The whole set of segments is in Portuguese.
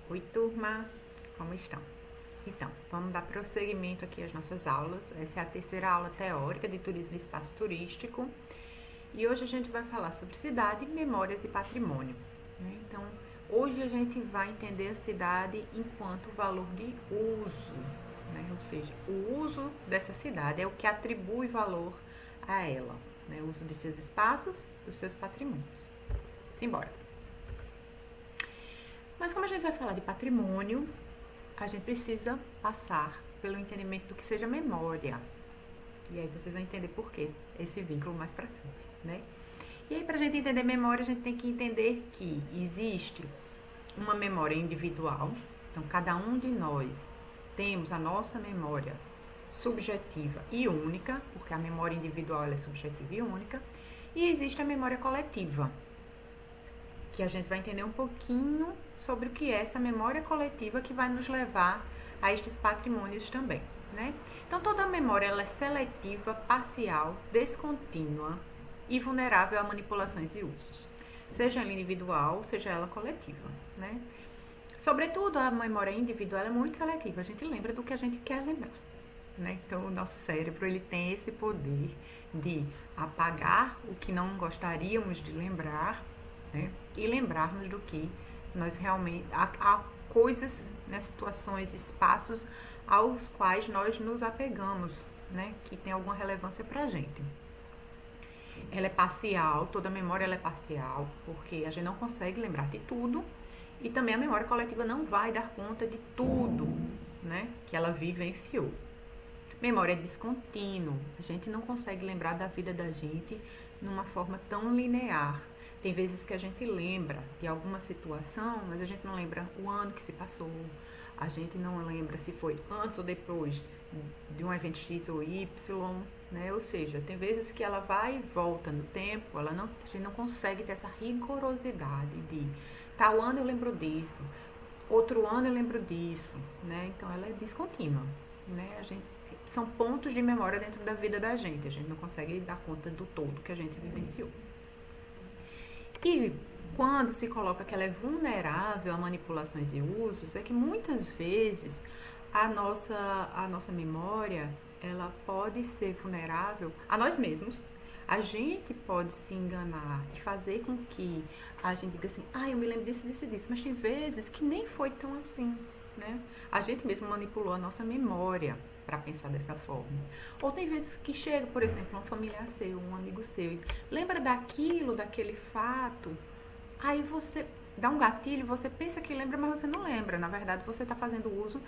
Oi, turma, como estão? Então, vamos dar prosseguimento aqui às nossas aulas. Essa é a terceira aula teórica de turismo e espaço turístico. E hoje a gente vai falar sobre cidade, memórias e patrimônio, né? Então, hoje a gente vai entender a cidade enquanto valor de uso, né? Ou seja, o uso dessa cidade é o que atribui valor a ela, né? O uso de seus espaços, dos seus patrimônios. Simbora! Mas como a gente vai falar de patrimônio, a gente precisa passar pelo entendimento do que seja memória. E aí vocês vão entender por quê esse vínculo mais pra frente, né? E aí, pra gente entender memória, a gente tem que entender que existe uma memória individual. Então, cada um de nós temos a nossa memória subjetiva e única, porque a memória individual ela é subjetiva e única. E existe a memória coletiva, que a gente vai entender um pouquinho sobre o que é essa memória coletiva que vai nos levar a estes patrimônios também, né? Então, toda memória ela é seletiva, parcial, descontínua e vulnerável a manipulações e usos, seja ela individual, seja ela coletiva, né? Sobretudo, a memória individual é muito seletiva, a gente lembra do que a gente quer lembrar, né? Então, o nosso cérebro ele tem esse poder de apagar o que não gostaríamos de lembrar, né? E lembrarmos do que nós realmente há coisas, né, situações, espaços aos quais nós nos apegamos, né, que tem alguma relevância para a gente. Ela é parcial, toda memória ela é parcial, porque a gente não consegue lembrar de tudo e também a memória coletiva não vai dar conta de tudo, né, que ela vivenciou. Memória é descontínuo, a gente não consegue lembrar da vida da gente numa forma tão linear. Tem vezes que a gente lembra de alguma situação, mas a gente não lembra o ano que se passou, a gente não lembra se foi antes ou depois de um evento X ou Y, né? Ou seja, tem vezes que ela vai e volta no tempo, a gente não consegue ter essa rigorosidade de tal ano eu lembro disso, outro ano eu lembro disso, né? Então ela é descontínua, né? São pontos de memória dentro da vida da gente, a gente não consegue dar conta do todo que a gente vivenciou. E quando se coloca que ela é vulnerável a manipulações e usos, é que muitas vezes a nossa memória ela pode ser vulnerável a nós mesmos. A gente pode se enganar e fazer com que a gente diga assim, eu me lembro disso, mas tem vezes que nem foi tão assim, né? A gente mesmo manipulou a nossa memória para pensar dessa forma. Ou tem vezes que chega, por exemplo, um familiar seu, um amigo seu, e lembra daquilo, daquele fato, aí você dá um gatilho, você pensa que lembra, mas você não lembra. Na verdade, você está fazendo uso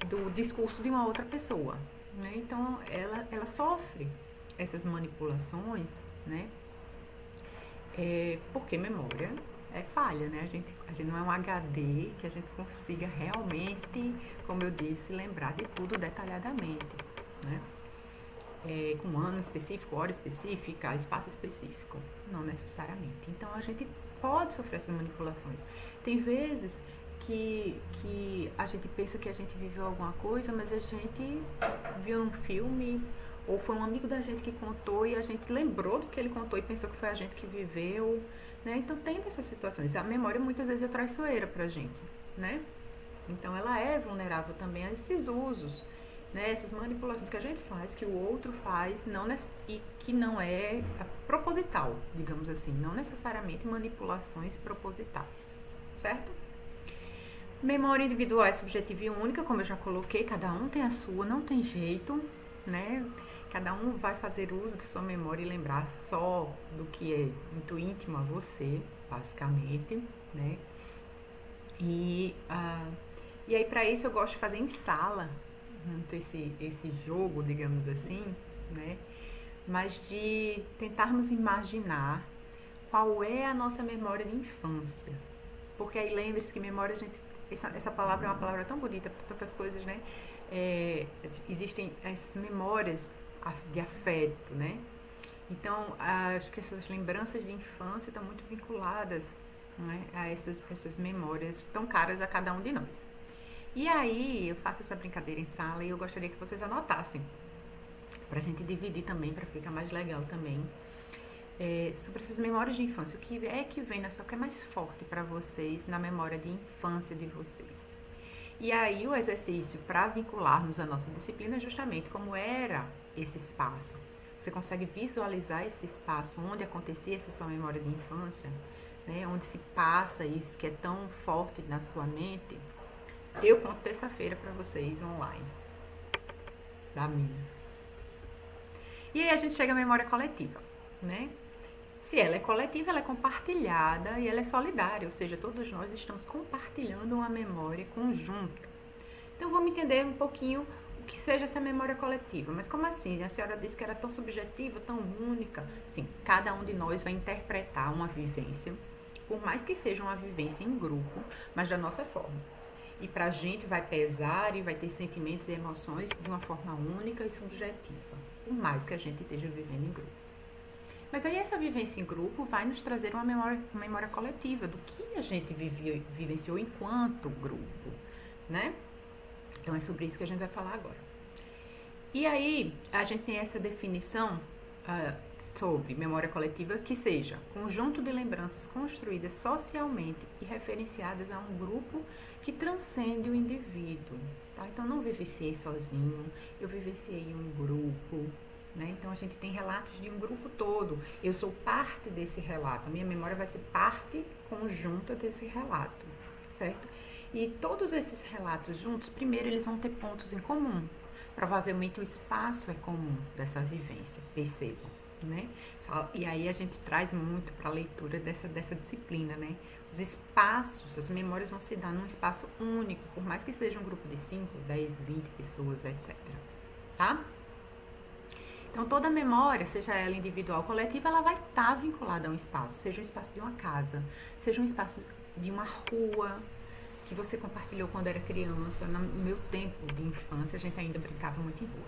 do discurso de uma outra pessoa, né? Então, ela sofre essas manipulações, né? Porque memória é falha, né? A gente não é um HD que a gente consiga realmente, como eu disse, lembrar de tudo detalhadamente, né? Com ano específico, hora específica, espaço específico, não necessariamente. Então a gente pode sofrer essas manipulações. Tem vezes que a gente pensa que a gente viveu alguma coisa, mas a gente viu um filme ou foi um amigo da gente que contou e a gente lembrou do que ele contou e pensou que foi a gente que viveu, né? Então tem essas situações. A memória muitas vezes é traiçoeira pra gente, né? Então ela é vulnerável também a esses usos, né? Essas manipulações que a gente faz, que o outro faz, e que não é proposital, digamos assim, não necessariamente manipulações propositais, certo? Memória individual é subjetiva e única, como eu já coloquei, cada um tem a sua, não tem jeito, né? Cada um vai fazer uso de sua memória e lembrar só do que é muito íntimo a você, basicamente, né? E aí, para isso, eu gosto de fazer em sala, esse jogo, digamos assim, né? Mas de tentarmos imaginar qual é a nossa memória de infância. Porque aí lembre-se que memória, essa palavra é uma palavra tão bonita para tantas coisas, né? Existem essas memórias de afeto, né? Então, acho que essas lembranças de infância estão muito vinculadas, né, a essas memórias tão caras a cada um de nós. E aí, eu faço essa brincadeira em sala e eu gostaria que vocês anotassem, pra gente dividir também, pra ficar mais legal também. sobre essas memórias de infância. O que é que vem na sua, o que é mais forte para vocês na memória de infância de vocês? E aí o exercício para vincularmos a nossa disciplina é justamente como era esse espaço. Você consegue visualizar esse espaço onde acontecia essa sua memória de infância, né? Onde se passa isso que é tão forte na sua mente. Eu conto terça-feira para vocês online. Da minha. E aí a gente chega à memória coletiva, né? Se ela é coletiva, ela é compartilhada e ela é solidária, ou seja, todos nós estamos compartilhando uma memória conjunta. Então vamos entender um pouquinho o que seja essa memória coletiva. Mas como assim? A senhora disse que era tão subjetiva, tão única. Sim, cada um de nós vai interpretar uma vivência, por mais que seja uma vivência em grupo, mas da nossa forma. E pra gente vai pesar e vai ter sentimentos e emoções de uma forma única e subjetiva, por mais que a gente esteja vivendo em grupo. Mas aí essa vivência em grupo vai nos trazer uma memória coletiva do que a gente vivenciou enquanto grupo, né? Então é sobre isso que a gente vai falar agora. E aí a gente tem essa definição sobre memória coletiva que seja conjunto de lembranças construídas socialmente e referenciadas a um grupo que transcende o indivíduo, tá? Então não vivenciei sozinho, eu vivenciei em um grupo, né? Então a gente tem relatos de um grupo todo. Eu sou parte desse relato. A minha memória vai ser parte conjunta desse relato, certo? E todos esses relatos juntos, primeiro eles vão ter pontos em comum. Provavelmente o espaço é comum dessa vivência, percebam, né? E aí a gente traz muito para a leitura dessa disciplina, né? Os espaços, as memórias vão se dar num espaço único, por mais que seja um grupo de 5, 10, 20 pessoas, etc. Tá? Então, toda memória, seja ela individual ou coletiva, ela vai estar vinculada a um espaço. Seja um espaço de uma casa, seja um espaço de uma rua, que você compartilhou quando era criança. No meu tempo de infância, a gente ainda brincava muito em rua.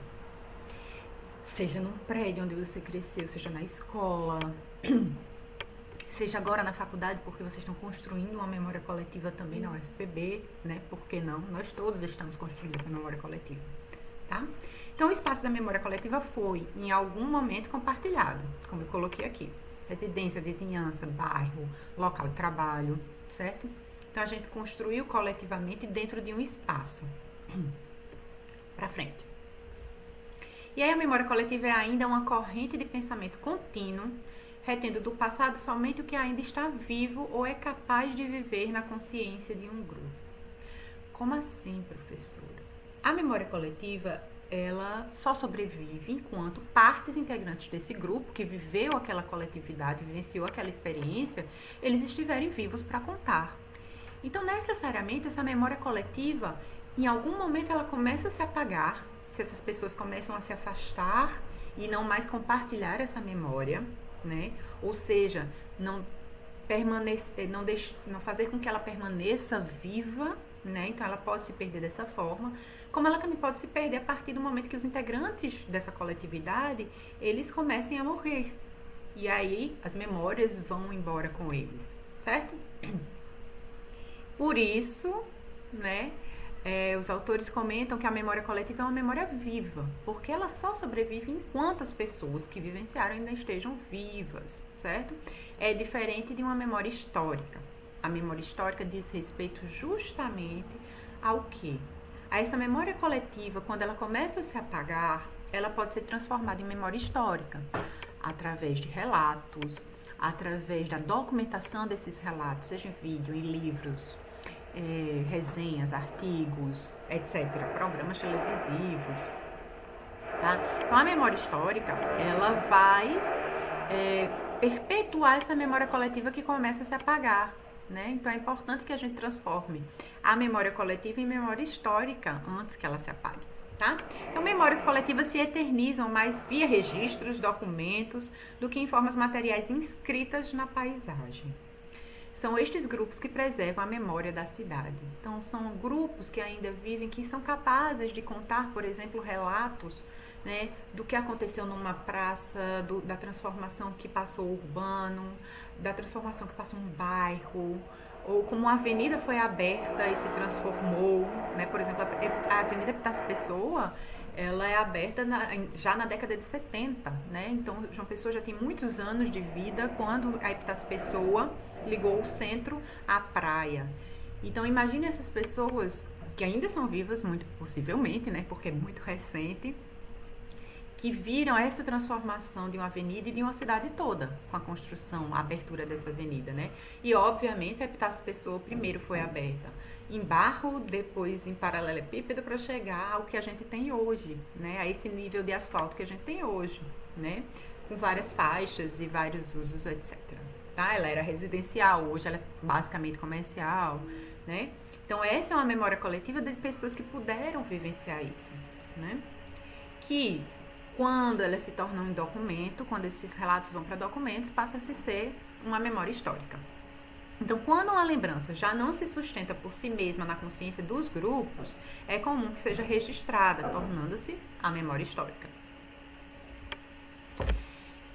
Seja num prédio onde você cresceu, seja na escola, seja agora na faculdade, porque vocês estão construindo uma memória coletiva também na UFPB, né? Por que não? Nós todos estamos construindo essa memória coletiva, tá? Então, o espaço da memória coletiva foi, em algum momento, compartilhado, como eu coloquei aqui. Residência, vizinhança, bairro, local de trabalho, certo? Então, a gente construiu coletivamente dentro de um espaço. Para frente. E aí, a memória coletiva é ainda uma corrente de pensamento contínuo, retendo do passado somente o que ainda está vivo ou é capaz de viver na consciência de um grupo. Como assim, professora? A memória coletiva, ela só sobrevive enquanto partes integrantes desse grupo, que viveu aquela coletividade, vivenciou aquela experiência, eles estiverem vivos para contar. Então, necessariamente, essa memória coletiva, em algum momento, ela começa a se apagar, se essas pessoas começam a se afastar e não mais compartilhar essa memória, né? Ou seja, não fazer com que ela permaneça viva, né? Então, ela pode se perder dessa forma, como ela também pode se perder a partir do momento que os integrantes dessa coletividade, eles comecem a morrer. E aí, as memórias vão embora com eles, certo? Por isso, né, os autores comentam que a memória coletiva é uma memória viva, porque ela só sobrevive enquanto as pessoas que vivenciaram ainda estejam vivas, certo? É diferente de uma memória histórica. A memória histórica diz respeito justamente ao quê? A essa memória coletiva, quando ela começa a se apagar, ela pode ser transformada em memória histórica, através de relatos, através da documentação desses relatos, seja em vídeo, em livros, resenhas, artigos, etc., programas televisivos, tá? Então, a memória histórica, ela vai perpetuar essa memória coletiva que começa a se apagar, né? Então, é importante que a gente transforme a memória coletiva em memória histórica antes que ela se apague, tá? Então, memórias coletivas se eternizam mais via registros, documentos, do que em formas materiais inscritas na paisagem. São estes grupos que preservam a memória da cidade. Então, são grupos que ainda vivem, que são capazes de contar, por exemplo, relatos, né, do que aconteceu numa praça, da transformação que passou urbano, da transformação que passou um bairro, ou como uma avenida foi aberta e se transformou, né? Por exemplo, a Avenida Epitácio Pessoa, ela é aberta já na década de 70, né? Então, João Pessoa já tem muitos anos de vida quando a Epitácio Pessoa ligou o centro à praia. Então, imagine essas pessoas que ainda são vivas, muito possivelmente, né? Porque é muito recente, que viram essa transformação de uma avenida e de uma cidade toda, com a construção, a abertura dessa avenida, né? E, obviamente, a Epitácio Pessoa primeiro foi aberta em barro, depois em paralelepípedo, para chegar ao que a gente tem hoje, né? A esse nível de asfalto que a gente tem hoje, né? Com várias faixas e vários usos, etc. Tá? Ela era residencial, hoje ela é basicamente comercial, né? Então, essa é uma memória coletiva de pessoas que puderam vivenciar isso, né? Que quando elas se tornam um documento, quando esses relatos vão para documentos, passa a se ser uma memória histórica. Então, quando uma lembrança já não se sustenta por si mesma na consciência dos grupos, é comum que seja registrada, tornando-se a memória histórica.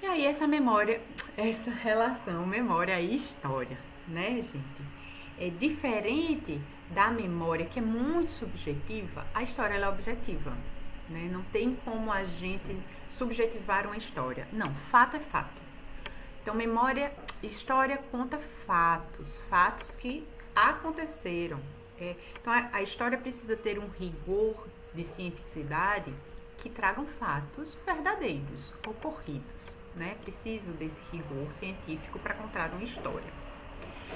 E aí, essa memória, essa relação memória e história, né, gente? É diferente da memória, que é muito subjetiva. A história ela é objetiva, né? Não tem como a gente subjetivar uma história. Não, fato é fato. Então, história conta fatos que aconteceram. Então, a história precisa ter um rigor de cientificidade que tragam fatos verdadeiros, ocorridos, né? Preciso desse rigor científico para contar uma história.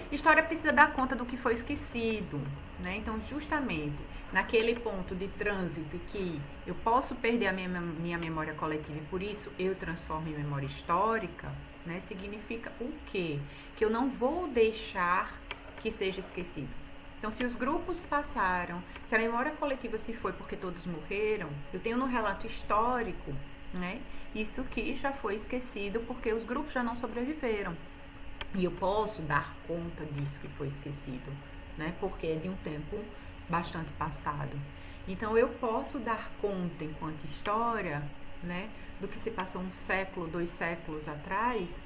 História precisa dar conta do que foi esquecido, né? Então, justamente naquele ponto de trânsito que eu posso perder a minha memória coletiva e por isso eu transformo em memória histórica, né? Significa o quê? Que eu não vou deixar que seja esquecido. Então, se os grupos passaram, se a memória coletiva se foi porque todos morreram, eu tenho no relato histórico, né? Isso que já foi esquecido porque os grupos já não sobreviveram. E eu posso dar conta disso que foi esquecido, né? Porque é de um tempo bastante passado. Então, eu posso dar conta, enquanto história, né, do que se passou 1 século, 2 séculos atrás,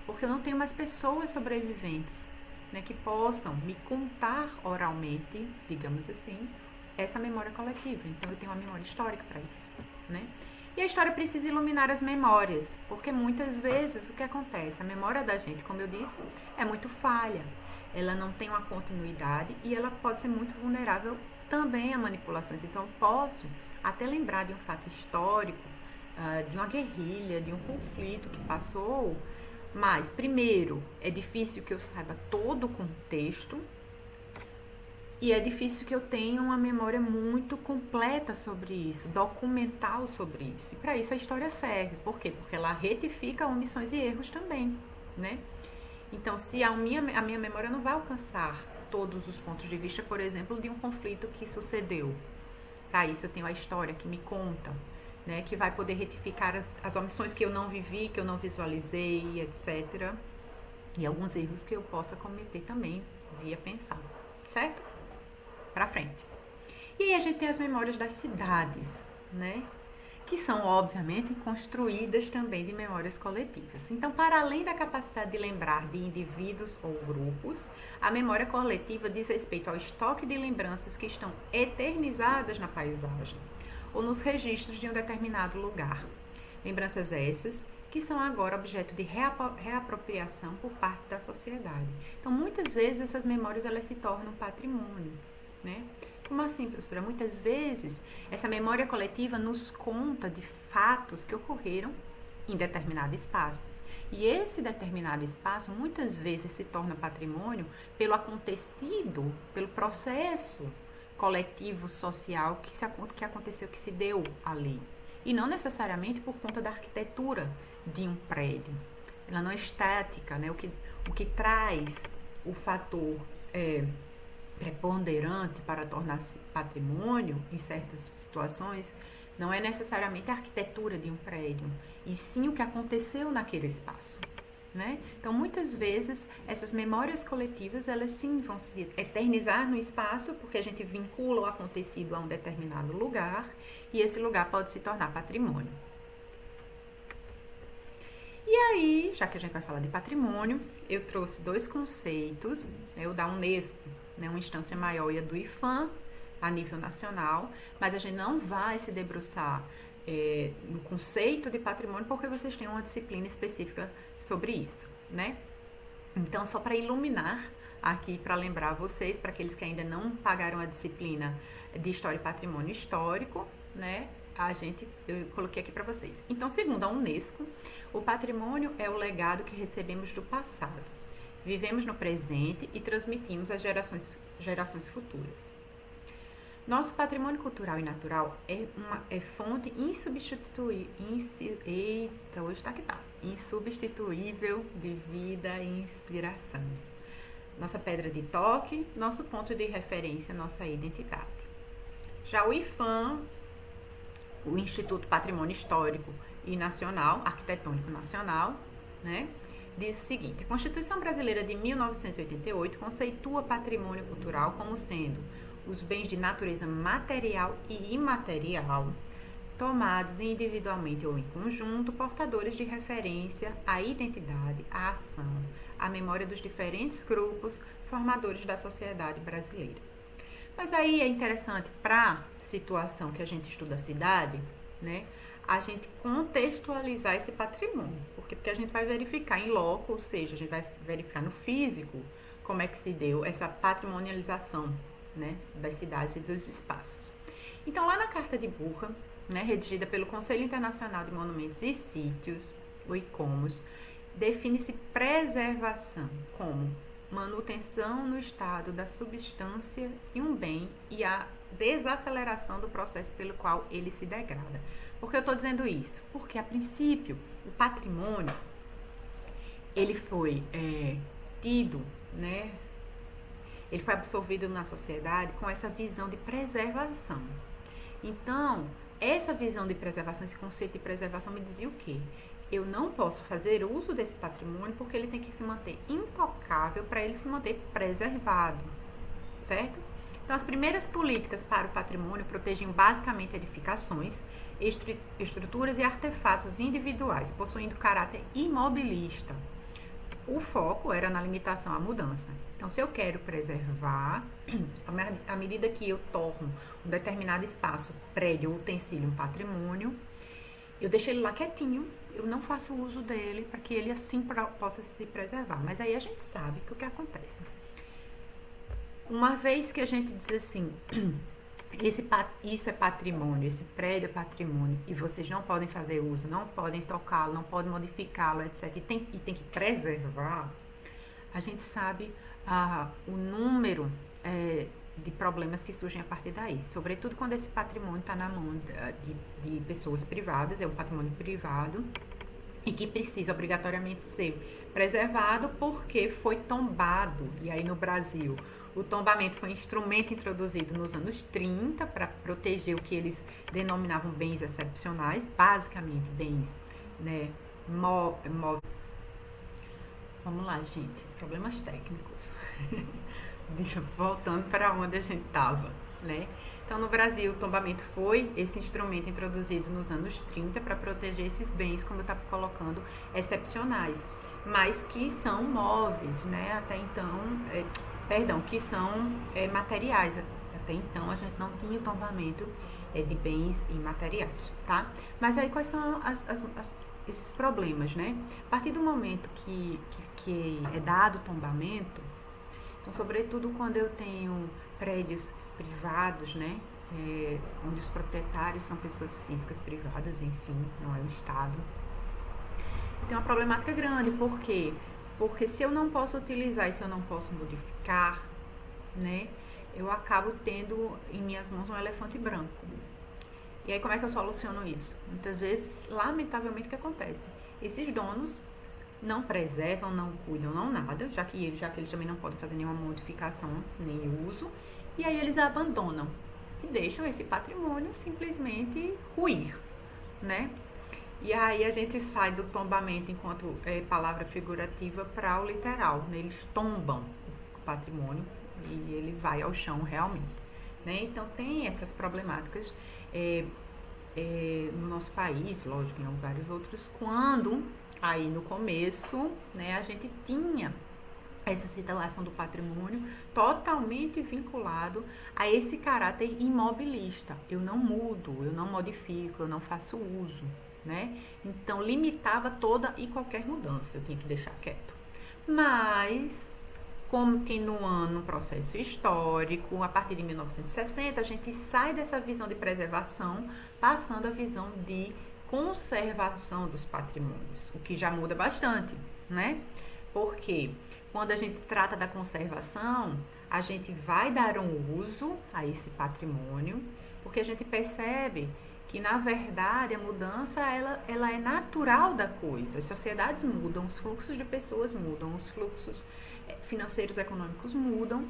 porque eu não tenho mais pessoas sobreviventes, né, que possam me contar oralmente, digamos assim, essa memória coletiva. Então, eu tenho uma memória histórica para isso, né? E a história precisa iluminar as memórias, porque muitas vezes o que acontece? A memória da gente, como eu disse, é muito falha. Ela não tem uma continuidade e ela pode ser muito vulnerável também a manipulações. Então, eu posso até lembrar de um fato histórico, de uma guerrilha, de um conflito que passou, mas, primeiro, é difícil que eu saiba todo o contexto e é difícil que eu tenha uma memória muito completa sobre isso, documental sobre isso. E para isso a história serve. Por quê? Porque ela retifica omissões e erros também, né? Então, se a minha memória não vai alcançar todos os pontos de vista, por exemplo, de um conflito que sucedeu. Para isso eu tenho a história que me conta, né? Que vai poder retificar as omissões que eu não vivi, que eu não visualizei, etc. E alguns erros que eu possa cometer também via pensar, certo? Para frente. E aí a gente tem as memórias das cidades, né? Que são, obviamente, construídas também de memórias coletivas. Então, para além da capacidade de lembrar de indivíduos ou grupos, a memória coletiva diz respeito ao estoque de lembranças que estão eternizadas na paisagem ou nos registros de um determinado lugar. Lembranças essas que são agora objeto de reapropriação por parte da sociedade. Então, muitas vezes, essas memórias elas se tornam patrimônio, né? Como assim, professora? Muitas vezes, essa memória coletiva nos conta de fatos que ocorreram em determinado espaço. E esse determinado espaço, muitas vezes, se torna patrimônio pelo acontecido, pelo processo coletivo, social que aconteceu, que se deu ali. E não necessariamente por conta da arquitetura de um prédio. Ela não é estática, né? O que traz o fator preponderante para tornar-se patrimônio em certas situações não é necessariamente a arquitetura de um prédio, e sim o que aconteceu naquele espaço, né? Então, muitas vezes, essas memórias coletivas, elas sim vão se eternizar no espaço, porque a gente vincula o acontecido a um determinado lugar, e esse lugar pode se tornar patrimônio. E aí, já que a gente vai falar de patrimônio, eu trouxe 2 conceitos, né, o da Unesco, né, uma instância maior, e a do IPHAN, a nível nacional, mas a gente não vai se debruçar no conceito de patrimônio porque vocês têm uma disciplina específica sobre isso, né? Então, só para iluminar aqui, para lembrar vocês, para aqueles que ainda não pagaram a disciplina de História e Patrimônio Histórico, né? Eu coloquei aqui para vocês. Então, segundo a Unesco, o patrimônio é o legado que recebemos do passado. Vivemos no presente e transmitimos às gerações futuras. Nosso patrimônio cultural e natural é fonte insubstituível de vida e inspiração. Nossa pedra de toque, nosso ponto de referência, nossa identidade. Já o IPHAN, o Instituto Patrimônio Histórico e Nacional, Arquitetônico Nacional, né, diz o seguinte: a Constituição Brasileira de 1988 conceitua patrimônio cultural como sendo os bens de natureza material e imaterial, tomados individualmente ou em conjunto, portadores de referência à identidade, à ação, à memória dos diferentes grupos formadores da sociedade brasileira. Mas aí é interessante, para a situação que a gente estuda a cidade, né, a gente contextualizar esse patrimônio, porque a gente vai verificar em loco, ou seja, a gente vai verificar no físico como é que se deu essa patrimonialização, né, das cidades e dos espaços. Então, lá na Carta de Burra, né, redigida pelo Conselho Internacional de Monumentos e Sítios, o ICOMOS, define-se preservação como manutenção no estado da substância de um bem e a desaceleração do processo pelo qual ele se degrada. Por que eu estou dizendo isso? Porque, a princípio, o patrimônio, ele foi tido, né, ele foi absorvido na sociedade com essa visão de preservação. Então, essa visão de preservação, esse conceito de preservação me dizia o quê? Eu não posso fazer uso desse patrimônio porque ele tem que se manter intocável para ele se manter preservado, certo? Então, as primeiras políticas para o patrimônio protegiam basicamente edificações, estruturas e artefatos individuais, possuindo caráter imobilista. O foco era na limitação à mudança. Então, se eu quero preservar, à medida que eu torno um determinado espaço, prédio, utensílio, um patrimônio, eu deixo ele lá quietinho, eu não faço uso dele para que ele assim possa se preservar. Mas aí a gente sabe que o que acontece. Uma vez que a gente diz assim, isso é patrimônio, esse prédio é patrimônio, e vocês não podem fazer uso, não podem tocá-lo, não podem modificá-lo, etc. E tem que preservar, a gente sabe o número de problemas que surgem a partir daí. Sobretudo quando esse patrimônio está na mão de pessoas privadas, é um patrimônio privado, e que precisa obrigatoriamente ser preservado porque foi tombado. E aí no Brasil, o tombamento foi um instrumento introduzido nos anos 30 para proteger o que eles denominavam bens excepcionais, basicamente bens, né, Vamos lá, gente, problemas técnicos. Voltando para onde a gente estava, né? Então, no Brasil, o tombamento foi esse instrumento introduzido nos anos 30 para proteger esses bens, como eu estava colocando, excepcionais, mas que são móveis, né? Até então, que são materiais. Até então, a gente não tinha o tombamento de bens imateriais, tá? Mas aí, quais são esses problemas, né? A partir do momento que é dado o tombamento, então, sobretudo quando eu tenho prédios privados, né? Onde os proprietários são pessoas físicas privadas, enfim, não é o Estado. Tem uma problemática grande, por quê? Porque se eu não posso utilizar e se eu não posso modificar, né? Eu acabo tendo em minhas mãos um elefante branco. E aí, como é que eu soluciono isso? Muitas vezes, lamentavelmente, o que acontece? Esses donos não preservam, não cuidam, não nada, já que eles também não podem fazer nenhuma modificação, nem uso, e aí eles abandonam e deixam esse patrimônio simplesmente ruir, né? E aí a gente sai do tombamento enquanto palavra figurativa para o literal, né? Eles tombam o patrimônio e ele vai ao chão realmente, né? Então tem essas problemáticas no nosso país, lógico, em vários outros, quando aí no começo, né, a gente tinha essa situação do patrimônio totalmente vinculado a esse caráter imobilista. Eu não mudo, eu não modifico, eu não faço uso, né? Então, limitava toda e qualquer mudança, eu tinha que deixar quieto. Mas, continuando no processo histórico, a partir de 1960, a gente sai dessa visão de preservação, passando a visão de conservação dos patrimônios, o que já muda bastante, né? Porque quando a gente trata da conservação, a gente vai dar um uso a esse patrimônio, porque a gente percebe que, na verdade, a mudança ela é natural da coisa. As sociedades mudam, os fluxos de pessoas mudam, os fluxos financeiros econômicos mudam,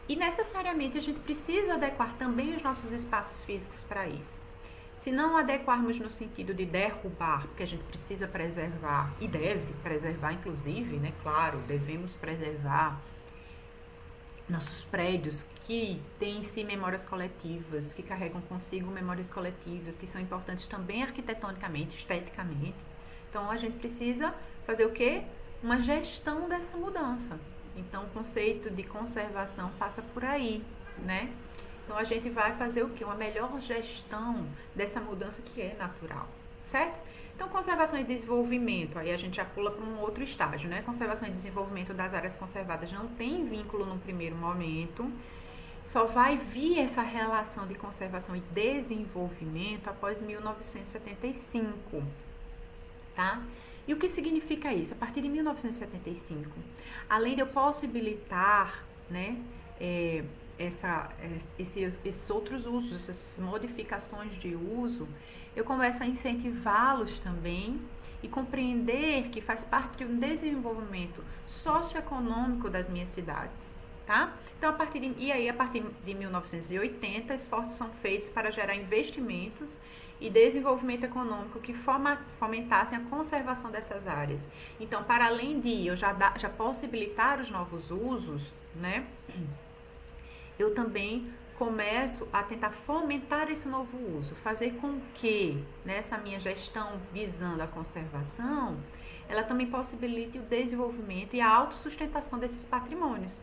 e necessariamente a gente precisa adequar também os nossos espaços físicos para isso. Se não adequarmos no sentido de derrubar, porque a gente precisa preservar, e deve preservar inclusive, né? Claro, devemos preservar nossos prédios que têm em si memórias coletivas, que carregam consigo memórias coletivas, que são importantes também arquitetonicamente, esteticamente. Então, a gente precisa fazer o quê? Uma gestão dessa mudança. Então, o conceito de conservação passa por aí, né? Então, a gente vai fazer o quê? Uma melhor gestão dessa mudança que é natural, certo? Então, conservação e desenvolvimento, aí a gente já pula para um outro estágio, né? Conservação e desenvolvimento das áreas conservadas não tem vínculo no primeiro momento, só vai vir essa relação de conservação e desenvolvimento após 1975, tá? E o que significa isso? A partir de 1975, além de eu possibilitar, né, esses outros usos, essas modificações de uso, eu começo a incentivá-los também e compreender que faz parte de um desenvolvimento socioeconômico das minhas cidades, tá? Então, a partir de 1980, esforços são feitos para gerar investimentos e desenvolvimento econômico que fomentassem a conservação dessas áreas. Então, para além de eu já possibilitar os novos usos, né, eu também começo a tentar fomentar esse novo uso, fazer com que nessa minha gestão visando a conservação, ela também possibilite o desenvolvimento e a autossustentação desses patrimônios,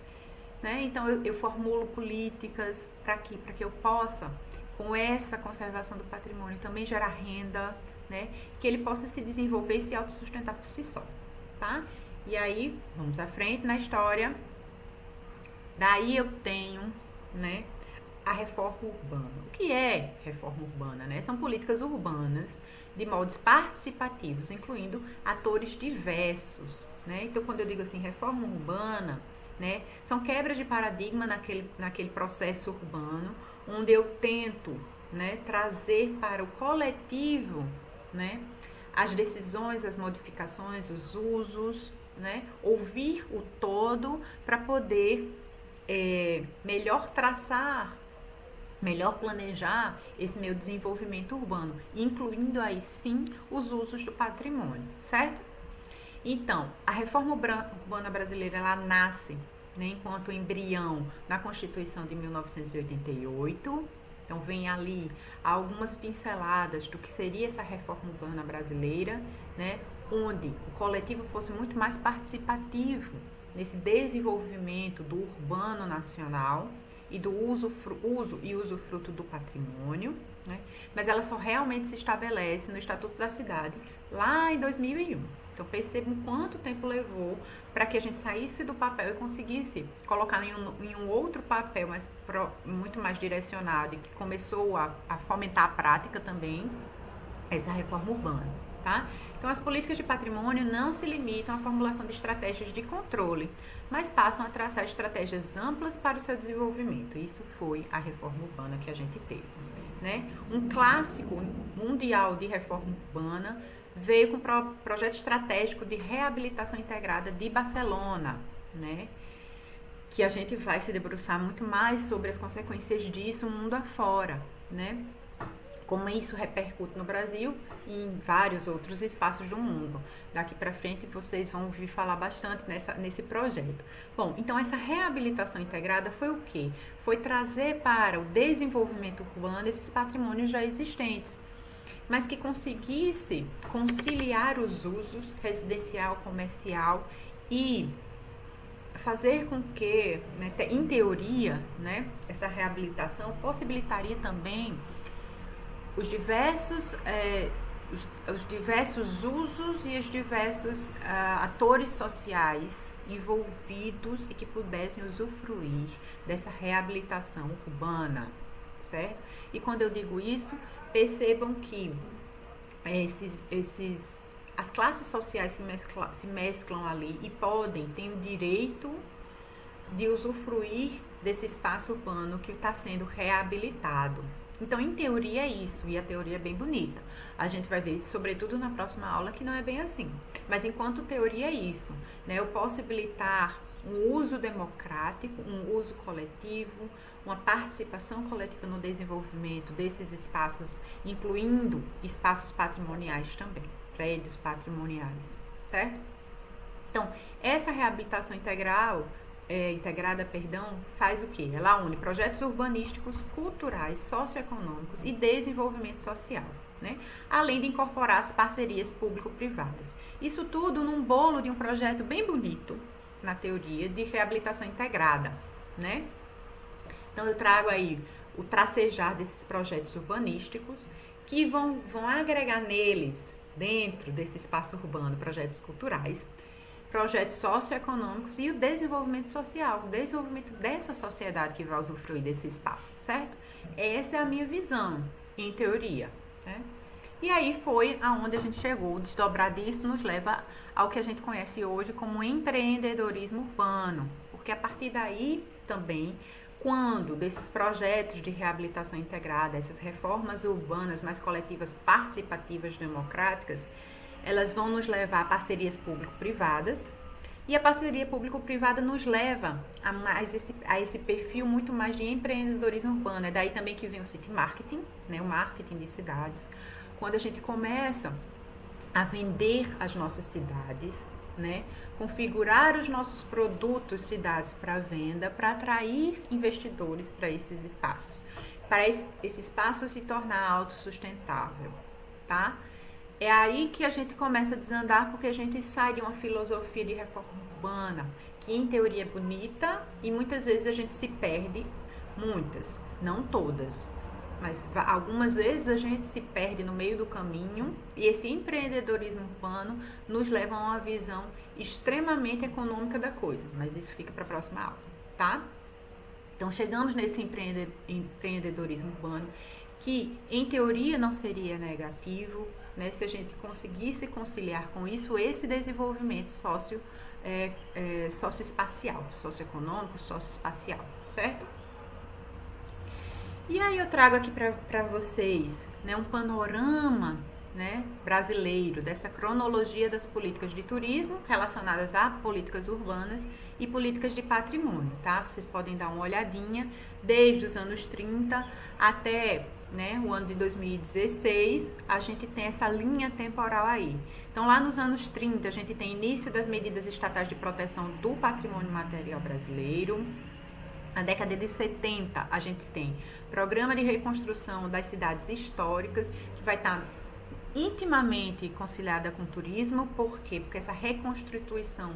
né? Então, eu formulo políticas para que eu possa, com essa conservação do patrimônio, também gerar renda, né? Que ele possa se desenvolver e se autossustentar por si só, tá? E aí, vamos à frente na história. Daí eu tenho, né, a reforma urbana. O que é reforma urbana, né? São políticas urbanas de moldes participativos, incluindo atores diversos, né? Então, quando eu digo assim, reforma urbana, né, são quebras de paradigma naquele processo urbano, onde eu tento, né, trazer para o coletivo, né, as decisões, as modificações, os usos, né, ouvir o todo para poder melhor traçar, melhor planejar esse meu desenvolvimento urbano, incluindo aí sim os usos do patrimônio, certo? Então, a reforma urbana brasileira, ela nasce, né, enquanto embrião na Constituição de 1988. Então, vem ali algumas pinceladas do que seria essa reforma urbana brasileira, né, onde o coletivo fosse muito mais participativo nesse desenvolvimento do urbano nacional e do uso e usufruto do patrimônio, né? Mas ela só realmente se estabelece no Estatuto da Cidade lá em 2001. Então, percebam quanto tempo levou para que a gente saísse do papel e conseguisse colocar em um outro papel, mas muito mais direcionado, e que começou a fomentar a prática também, essa reforma urbana, tá? Então, as políticas de patrimônio não se limitam à formulação de estratégias de controle, mas passam a traçar estratégias amplas para o seu desenvolvimento. Isso foi a reforma urbana que a gente teve, né? Um clássico mundial de reforma urbana veio com o projeto estratégico de reabilitação integrada de Barcelona, né? Que a gente vai se debruçar muito mais sobre as consequências disso mundo afora, né? Como isso repercute no Brasil e em vários outros espaços do mundo. Daqui para frente vocês vão ouvir falar bastante nesse projeto. Bom, então essa reabilitação integrada foi o quê? Foi trazer para o desenvolvimento urbano esses patrimônios já existentes, mas que conseguisse conciliar os usos residencial, comercial e fazer com que, né, em teoria, né, essa reabilitação possibilitaria também os diversos, os diversos usos e os diversos atores sociais envolvidos e que pudessem usufruir dessa reabilitação urbana, certo? E quando eu digo isso, percebam que as classes sociais se mesclam ali e têm o direito de usufruir desse espaço urbano que está sendo reabilitado. Então, em teoria é isso, e a teoria é bem bonita. A gente vai ver, sobretudo na próxima aula, que não é bem assim. Mas enquanto teoria é isso, né? Eu possibilitar um uso democrático, um uso coletivo, uma participação coletiva no desenvolvimento desses espaços, incluindo espaços patrimoniais também, prédios patrimoniais, certo? Então, essa reabilitação integrada, faz o quê? Ela une projetos urbanísticos, culturais, socioeconômicos e desenvolvimento social, né? Além de incorporar as parcerias público-privadas. Isso tudo num bolo de um projeto bem bonito, na teoria, de reabilitação integrada, né? Então, eu trago aí o tracejar desses projetos urbanísticos que vão agregar neles, dentro desse espaço urbano, projetos culturais, projetos socioeconômicos e o desenvolvimento social, o desenvolvimento dessa sociedade que vai usufruir desse espaço, certo? Essa é a minha visão, em teoria, né? E aí foi aonde a gente chegou. O desdobrar disso nos leva ao que a gente conhece hoje como empreendedorismo urbano, porque a partir daí também, quando desses projetos de reabilitação integrada, essas reformas urbanas mais coletivas, participativas, democráticas, elas vão nos levar a parcerias público-privadas, e a parceria público-privada nos leva a esse perfil muito mais de empreendedorismo urbano. É daí também que vem o city marketing, né, o marketing de cidades, quando a gente começa a vender as nossas cidades, né, configurar os nossos produtos, cidades para venda, para atrair investidores para esses espaços, para esse espaço se tornar autossustentável, tá? É aí que a gente começa a desandar, porque a gente sai de uma filosofia de reforma urbana, que em teoria é bonita, e muitas vezes a gente se perde, não todas, mas algumas vezes a gente se perde no meio do caminho, e esse empreendedorismo urbano nos leva a uma visão extremamente econômica da coisa, mas isso fica para a próxima aula, tá? Então, chegamos nesse empreendedorismo urbano, que em teoria não seria negativo, né, se a gente conseguisse conciliar com isso esse desenvolvimento socioespacial, socioeconômico, socioespacial, certo? E aí eu trago aqui para vocês, né, um panorama, né, brasileiro dessa cronologia das políticas de turismo relacionadas a políticas urbanas e políticas de patrimônio, tá? Vocês podem dar uma olhadinha desde os anos 30 até, né, o ano de 2016, a gente tem essa linha temporal aí. Então, lá nos anos 30, a gente tem início das medidas estatais de proteção do patrimônio material brasileiro. Na década de 70, a gente tem programa de reconstrução das cidades históricas, que vai estar intimamente conciliada com o turismo. Por quê? Porque essa reconstrução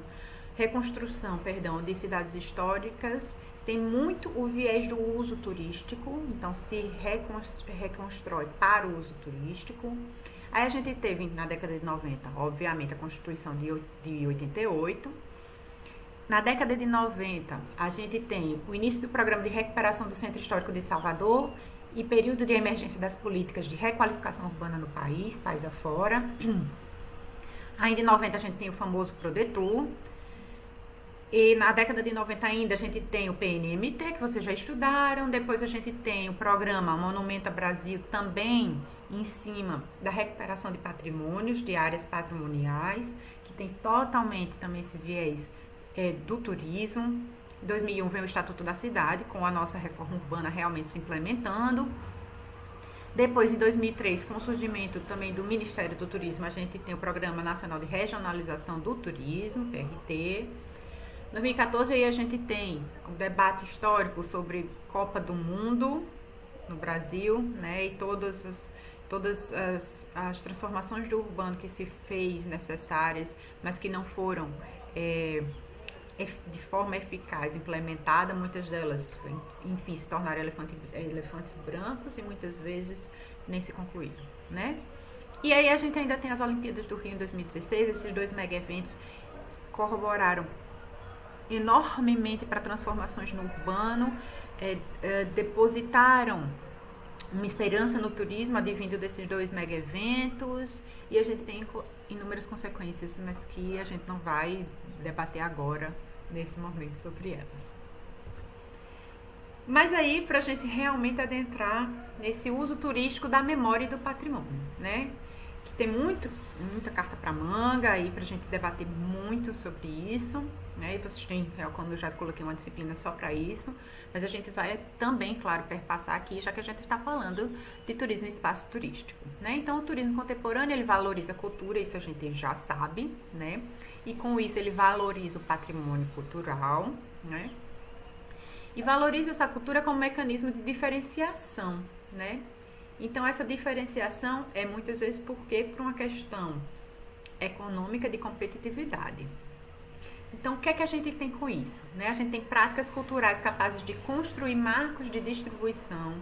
de cidades históricas tem muito o viés do uso turístico, então se reconstrói para o uso turístico. Aí a gente teve, na década de 90, obviamente, a Constituição de 88. Na década de 90, a gente tem o início do programa de recuperação do Centro Histórico de Salvador e período de emergência das políticas de requalificação urbana no país afora. Ainda em 90, a gente tem o famoso Prodetur. E na década de 90 ainda, a gente tem o PNMT, que vocês já estudaram. Depois a gente tem o programa Monumenta Brasil, também em cima da recuperação de patrimônios, de áreas patrimoniais, que tem totalmente também esse viés do turismo. Em 2001 vem o Estatuto da Cidade, com a nossa reforma urbana realmente se implementando. Depois, em 2003, com o surgimento também do Ministério do Turismo, a gente tem o Programa Nacional de Regionalização do Turismo, PRT. Em 2014, aí a gente tem um debate histórico sobre Copa do Mundo no Brasil, né, e todas as transformações do urbano que se fez necessárias, mas que não foram de forma eficaz implementada, muitas delas, enfim, se tornaram elefantes brancos e muitas vezes nem se concluíram, né? E aí a gente ainda tem as Olimpíadas do Rio em 2016, esses 2 mega eventos corroboraram enormemente para transformações no urbano, depositaram uma esperança no turismo advindo desses 2 mega eventos, e a gente tem inúmeras consequências, mas que a gente não vai debater agora, nesse momento, sobre elas. Mas aí, para a gente realmente adentrar nesse uso turístico da memória e do patrimônio, né? Que tem muita carta para manga aí para a gente debater muito sobre isso, né? E vocês têm, como eu já coloquei, uma disciplina só para isso, mas a gente vai também, claro, perpassar aqui, já que a gente está falando de turismo e espaço turístico, né? Então, o turismo contemporâneo, ele valoriza a cultura, isso a gente já sabe, né? E com isso ele valoriza o patrimônio cultural, né? E valoriza essa cultura como mecanismo de diferenciação, né? Então, essa diferenciação é muitas vezes por uma questão econômica de competitividade. Então, o que é que a gente tem com isso? Né? A gente tem práticas culturais capazes de construir marcos de distribuição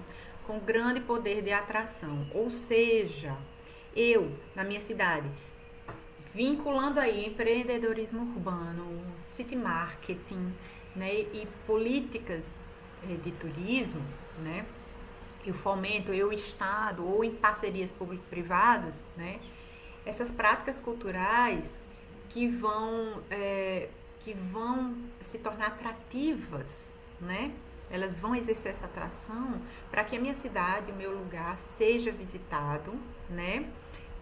com grande poder de atração. Ou seja, eu, na minha cidade, vinculando aí empreendedorismo urbano, city marketing, né, e políticas de turismo, né, eu fomento, eu Estado, ou em parcerias público-privadas, né, essas práticas culturais que vão se tornar atrativas, né, elas vão exercer essa atração para que a minha cidade, o meu lugar seja visitado, né,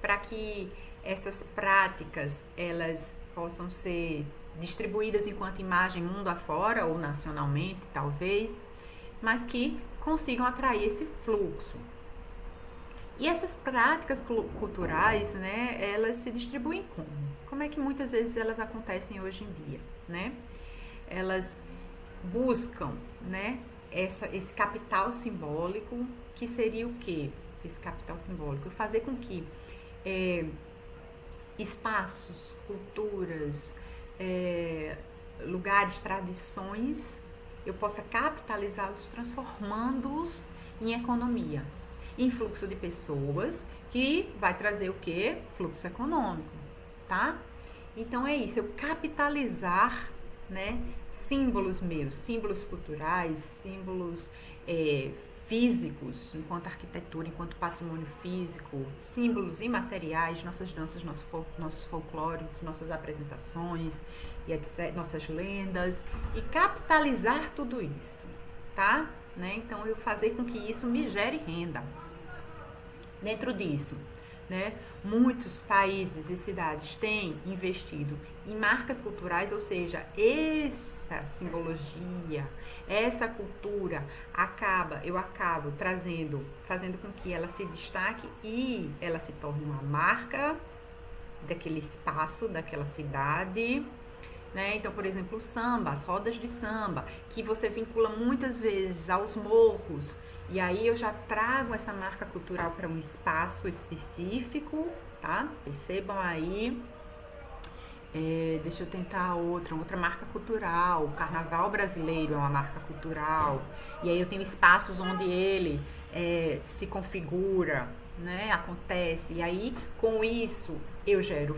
para que essas práticas elas possam ser distribuídas enquanto imagem mundo afora ou nacionalmente, talvez, mas que consigam atrair esse fluxo. E essas práticas culturais, né, elas se distribuem como? Como é que muitas vezes elas acontecem hoje em dia, né? Elas buscam, né, esse capital simbólico, que seria o quê? Esse capital simbólico, fazer com que espaços, culturas, lugares, tradições, eu possa capitalizá-los, transformando-os em economia, em fluxo de pessoas, que vai trazer o quê? Fluxo econômico, tá? Então é isso, eu capitalizar, né, símbolos meus, símbolos culturais, símbolos físicos, enquanto arquitetura, enquanto patrimônio físico, símbolos imateriais, nossas danças, nossos folclores, nossas apresentações, e etc., nossas lendas, e capitalizar tudo isso, tá? Né? Então, eu fazer com que isso me gere renda. Dentro disso, né, muitos países e cidades têm investido em marcas culturais, ou seja, essa simbologia, essa cultura eu acabo fazendo com que ela se destaque e ela se torne uma marca daquele espaço, daquela cidade, né? Então, por exemplo, o samba, as rodas de samba, que você vincula muitas vezes aos morros, e aí eu já trago essa marca cultural para um espaço específico, tá? Percebam aí. Deixa eu tentar outra marca cultural. O carnaval brasileiro é uma marca cultural. E aí eu tenho espaços onde ele se configura, né? Acontece. E aí, com isso, eu gero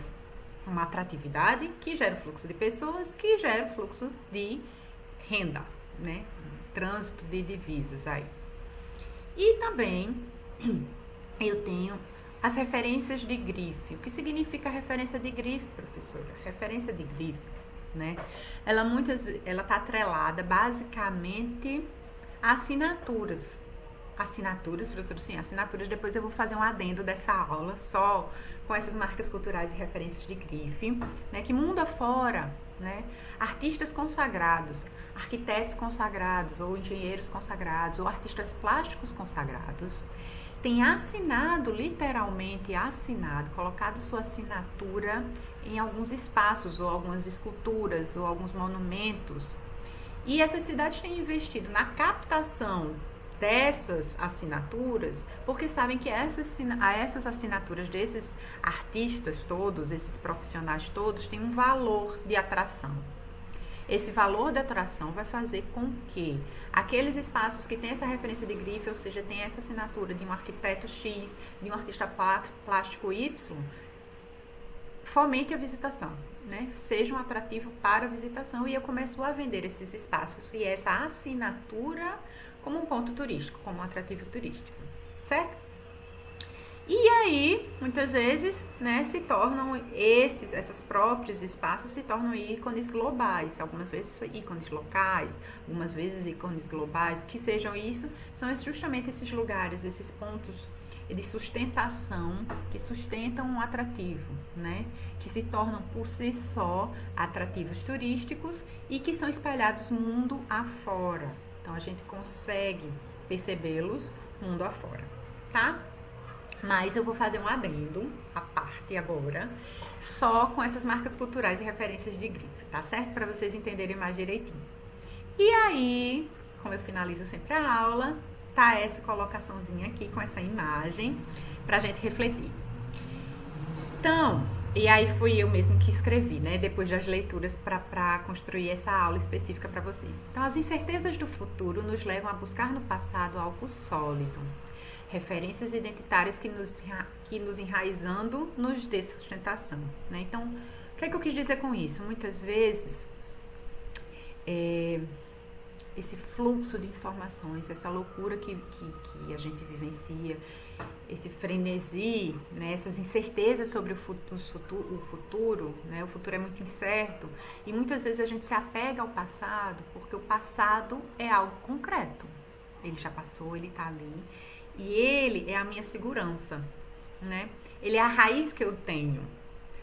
uma atratividade que gera o fluxo de pessoas, que gera o fluxo de renda, né? Trânsito de divisas aí. E também eu tenho as referências de grife. O que significa referência de grife, professora? Referência de grife, né? Ela está atrelada basicamente a assinaturas. Assinaturas, professora, sim, assinaturas. Depois eu vou fazer um adendo dessa aula só com essas marcas culturais e referências de grife, né? Que mundo afora, né? Artistas consagrados, arquitetos consagrados, ou engenheiros consagrados, ou artistas plásticos consagrados, têm assinado, literalmente assinado, colocado sua assinatura em alguns espaços, ou algumas esculturas, ou alguns monumentos. E essas cidades têm investido na captação dessas assinaturas, porque sabem que essas assinaturas desses artistas todos, esses profissionais todos, têm um valor de atração. esse valor da atração vai fazer com que aqueles espaços que tem essa referência de grife, ou seja, tem essa assinatura de um arquiteto X, de um artista plástico Y, fomente a visitação, né? Seja um atrativo para a visitação, e eu começo a vender esses espaços e essa assinatura como um ponto turístico, como um atrativo turístico, certo? E aí, muitas vezes, né, se tornam esses próprios espaços se tornam ícones globais, algumas vezes ícones locais, algumas vezes ícones globais, que sejam isso, são justamente esses lugares, esses pontos de sustentação que sustentam um atrativo, né, que se tornam por si só atrativos turísticos e que são espalhados mundo afora. Então a gente consegue percebê-los mundo afora, tá? Mas eu vou fazer um adendo à parte agora, só com essas marcas culturais e referências de grife, tá certo? Para vocês entenderem mais direitinho. E aí, como eu finalizo sempre a aula, tá essa colocaçãozinha aqui com essa imagem pra gente refletir. Então, e aí fui eu mesmo que escrevi, né? Depois das leituras para construir essa aula específica para vocês. Então, as incertezas do futuro nos levam a buscar no passado algo sólido. Referências identitárias que nos enraizando nos dê sustentação, né? Então, o que é que eu quis dizer com isso? Muitas vezes, esse fluxo de informações, essa loucura que a gente vivencia, esse frenesi, né? Essas incertezas sobre o futuro, né? O futuro é muito incerto e muitas vezes a gente se apega ao passado porque o passado é algo concreto. Ele já passou, ele está ali. E ele é a minha segurança, né? Ele é a raiz que eu tenho.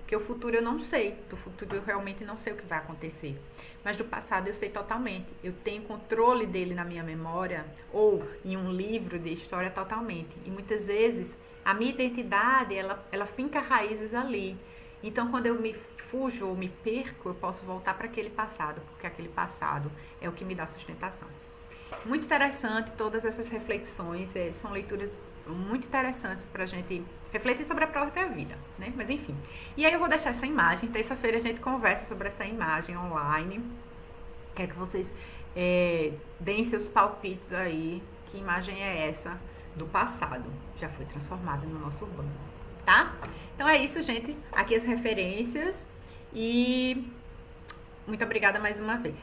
Porque o futuro eu não sei. Do futuro eu realmente não sei o que vai acontecer. Mas do passado eu sei totalmente. Eu tenho controle dele na minha memória ou em um livro de história totalmente. E muitas vezes a minha identidade, ela finca raízes ali. Então quando eu me fujo ou me perco, eu posso voltar para aquele passado. Porque aquele passado é o que me dá sustentação. Muito interessante todas essas reflexões, são leituras muito interessantes para a gente refletir sobre a própria vida, né? Mas enfim. E aí eu vou deixar essa imagem, terça-feira a gente conversa sobre essa imagem online. Quero que vocês deem seus palpites aí, que imagem é essa do passado, já foi transformada no nosso urbano, tá? Então é isso, gente, aqui as referências e muito obrigada mais uma vez.